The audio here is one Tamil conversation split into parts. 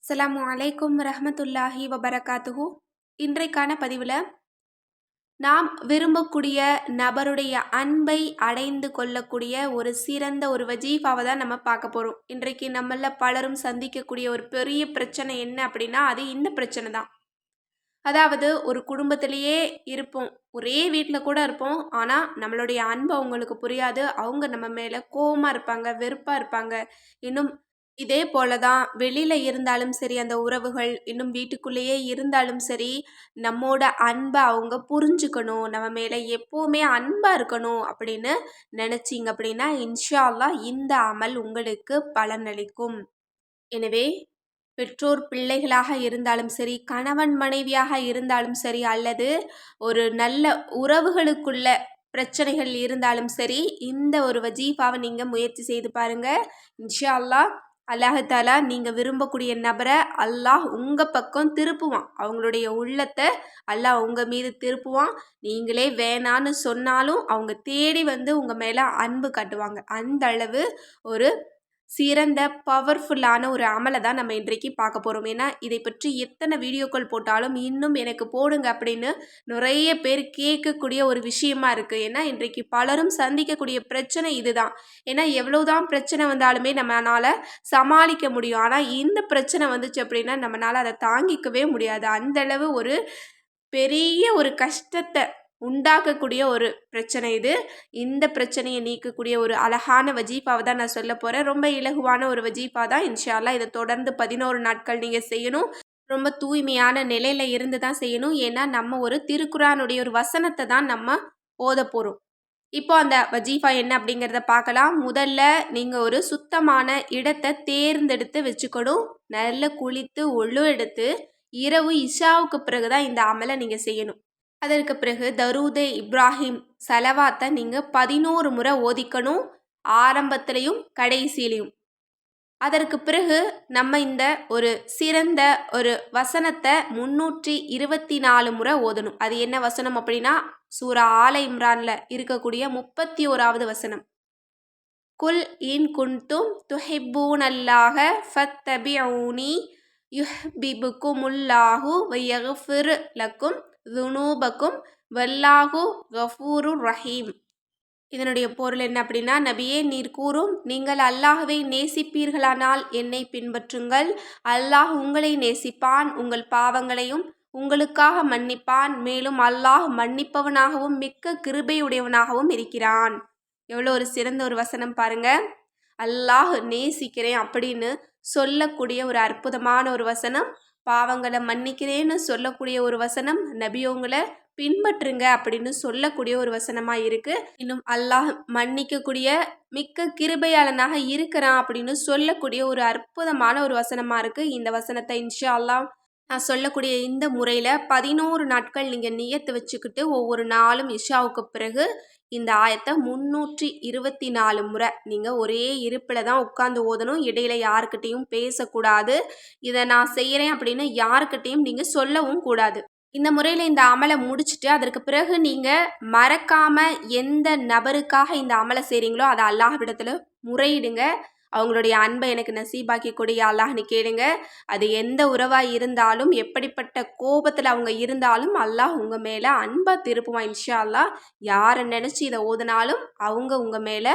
அஸ்ஸலாமு அலைக்கும் ரஹ்மத்துல்லாஹி வபரகாத்துஹு. இன்றைக்கான பதிவில் நாம் விரும்பக்கூடிய நபருடைய அன்பை அடைந்து கொள்ளக்கூடிய ஒரு சிறந்த ஒரு வஜீஃபாவை தான் நம்ம பார்க்க போகிறோம். இன்றைக்கு நம்மள பலரும் சந்திக்கக்கூடிய ஒரு பெரிய பிரச்சனை என்ன அப்படின்னா அது இந்த பிரச்சனை தான். அதாவது ஒரு குடும்பத்திலேயே இருப்போம், ஒரே வீட்டில் கூட இருப்போம். ஆனால் நம்மளுடைய அன்பு அவங்களுக்கு புரியாது. அவங்க நம்ம மேலே கோவமாக இருப்பாங்க, வெறுப்பாக இருப்பாங்க. இன்னும் இதே போல தான் வெளியில இருந்தாலும் சரி, அந்த உறவுகள் இன்னும் வீட்டுக்குள்ளேயே இருந்தாலும் சரி, நம்மோட அன்பை அவங்க புரிஞ்சுக்கணும், நம்ம மேலே எப்போவுமே அன்பாக இருக்கணும் அப்படின்னு நினச்சிங்க அப்படின்னா இன்ஷா அல்லாஹ் இந்த அமல் உங்களுக்கு பலனளிக்கும். எனவே பெற்றோர் பிள்ளைகளாக இருந்தாலும் சரி, கணவன் மனைவியாக இருந்தாலும் சரி, அல்லது ஒரு நல்ல உறவுகளுக்குள்ள பிரச்சனைகள் இருந்தாலும் சரி, இந்த ஒரு வஜீஃபாவை நீங்கள் முயற்சி செய்து பாருங்கள். இன்ஷா அல்லாஹ் அல்லாஹாலா நீங்கள் விரும்பக்கூடிய நபரை அல்லாஹ் உங்கள் பக்கம் திருப்புவான். அவங்களுடைய உள்ளத்தை அல்லாஹ் உங்கள் மீது திருப்புவான். நீங்களே வேணான்னு சொன்னாலும் அவங்க தேடி வந்து உங்கள் மேலே அன்பு காட்டுவாங்க. அந்த அளவு ஒரு சிறந்த பவர்ஃபுல்லான ஒரு அமலை தான் நம்ம இன்றைக்கு பார்க்க போகிறோம். ஏன்னா இதை பற்றி எத்தனை வீடியோக்கள் போட்டாலும் இன்னும் எனக்கு போடுங்க அப்படின்னு நிறைய பேர் கேட்கக்கூடிய ஒரு விஷயமா இருக்குது. ஏன்னா இன்றைக்கு பலரும் சந்திக்கக்கூடிய பிரச்சனை இதுதான். ஏன்னா எவ்வளவுதான் பிரச்சனை வந்தாலுமே நம்மளால் சமாளிக்க முடியும். ஆனால் இந்த பிரச்சனை வந்துச்சு அப்படின்னா நம்மளால் அதை தாங்கிக்கவே முடியாது. அந்தளவு ஒரு பெரிய ஒரு கஷ்டத்தை உண்டாக்கக்கூடிய ஒரு பிரச்சனை இது. இந்த பிரச்சனையை நீக்கக்கூடிய ஒரு அழகான வஜீஃபாவை தான் நான் சொல்ல போகிறேன். ரொம்ப இலகுவான ஒரு வஜீஃபா தான். இன்ஷா அல்லாஹ் இதை தொடர்ந்து 11 நாட்கள் நீங்கள் செய்யணும். ரொம்ப தூய்மையான நிலையில் இருந்து தான் செய்யணும். ஏன்னா நம்ம ஒரு திருக்குரானுடைய ஒரு வசனத்தை தான் நம்ம ஓத போகிறோம். இப்போ அந்த வஜீஃபா என்ன அப்படிங்கிறத பார்க்கலாம். முதல்ல நீங்கள் ஒரு சுத்தமான இடத்தை தேர்ந்தெடுத்து வச்சுக்கணும். நல்ல குளித்து ஒழு எடுத்து இரவு இஷாவுக்கு பிறகு தான் இந்த அமலை நீங்கள் செய்யணும். அதற்கு பிறகு தரூதே இப்ராஹிம் சலவாத்தை நீங்கள் 11 முறை ஓதிக்கணும், ஆரம்பத்திலையும் கடைசியிலையும். அதற்கு பிறகு நம்ம இந்த ஒரு சிறந்த ஒரு வசனத்தை 324 முறை ஓதணும். அது என்ன வசனம் அப்படின்னா சூரா ஆல இம்ரான்ல இருக்கக்கூடிய 31வது வசனம். குல் இன் குன்தும் துஹிப்பூனல்லாஹ ஃபத்தபிஊனி யுஹ்பிபுக்குமுல்லாஹு வயக்ஃபிர் லக்கும் துனூபக்கும் வல்லாஹு கஃபூருர் ரஹீம். இதனுடைய பொருள் என்ன அப்படின்னா, நபியே நீர் கூறும், நீங்கள் அல்லாஹ்வை நேசிப்பீர்களானால் என்னை பின்பற்றுங்கள். அல்லாஹ் உங்களை நேசிப்பான், உங்கள் பாவங்களையும் உங்களுக்காக மன்னிப்பான். மேலும் அல்லாஹ் மன்னிப்பவனாகவும் மிக்க கிருபையுடையவனாகவும் இருக்கிறான். எவ்வளோ ஒரு சிறந்த ஒரு வசனம் பாருங்க. அல்லாஹ் நேசிக்கிறேன் அப்படின்னு சொல்லக்கூடிய ஒரு அற்புதமான ஒரு வசனம். பாவங்களை மன்னிக்கிறேன்னு சொல்லக்கூடிய ஒரு வசனம். நபியவங்களை பின்பற்றுங்க அப்படின்னு சொல்லக்கூடிய ஒரு வசனமாக இருக்குது. இன்னும் அல்லாஹ் மன்னிக்கக்கூடிய மிக்க கிருபையாளனாக இருக்கிறான் அப்படின்னு சொல்லக்கூடிய ஒரு அற்புதமான ஒரு வசனமாக இருக்குது. இந்த வசனத்தை இன்ஷா அல்லாஹ் நான் சொல்லக்கூடிய இந்த முறையில் 11 நாட்கள் நீங்கள் நியத்து வச்சுக்கிட்டு ஒவ்வொரு நாளும் இஷாவுக்கு பிறகு இந்த ஆயத்தை 324 முறை நீங்கள் ஒரே இருப்பில் தான் உட்காந்து ஓதணும். இடையில யாருக்கிட்டையும் பேசக்கூடாது. இதை நான் செய்கிறேன் அப்படின்னு யாருக்கிட்டையும் நீங்கள் சொல்லவும் கூடாது. இந்த முறையில் இந்த அமலை முடிச்சுட்டு அதற்கு பிறகு நீங்கள் மறக்காமல் எந்த நபருக்காக இந்த அமலை செய்கிறீங்களோ அதை அல்லாஹ்விடத்தில் முறையிடுங்க. அவங்களுடைய அன்பை எனக்கு நசீபாக்கி கொடிய அல்லாஹ்னு கேளுங்க. அது எந்த உறவாக இருந்தாலும் எப்படிப்பட்ட கோபத்தில் அவங்க இருந்தாலும் அல்லாஹ் உங்கள் மேலே அன்பாக திருப்புவான் இன்ஷா அல்லாஹ். யாரை நினச்சி இதை ஓதுனாலும் அவங்க உங்கள் மேலே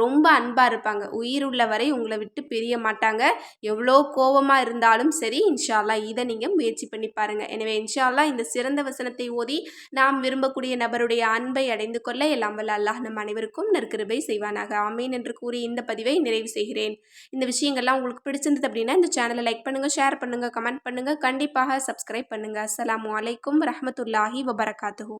ரொம்ப அன்பாக இருப்பாங்க. உயிர் உள்ள வரை உங்களை விட்டு பிரிய மாட்டாங்க. எவ்வளோ கோபமாக இருந்தாலும் சரி இன்ஷா அல்லாஹ் இதை நீங்கள் முயற்சி பண்ணி பாருங்கள். எனவே இன்ஷா அல்லாஹ் இந்த சிறந்த வசனத்தை ஓதி நாம் விரும்பக்கூடிய நபருடைய அன்பை அடைந்து கொள்ள எல்லாம் வல்ல அல்லாஹ் நம் அனைவருக்கும் நற்கிருபை செய்வானாக. ஆமீன் என்று கூறி இந்த பதிவை நிறைவு செய்கிறேன். இந்த விஷயங்கள்லாம் உங்களுக்கு பிடிச்சிருந்தது அப்படின்னா இந்த சேனலை லைக் பண்ணுங்கள், ஷேர் பண்ணுங்கள், கமெண்ட் பண்ணுங்கள், கண்டிப்பாக சப்ஸ்கிரைப் பண்ணுங்கள். அஸ்ஸலாமு அலைக்கும் ரஹ்மத்துல்லாஹி வபரகாத்துஹு.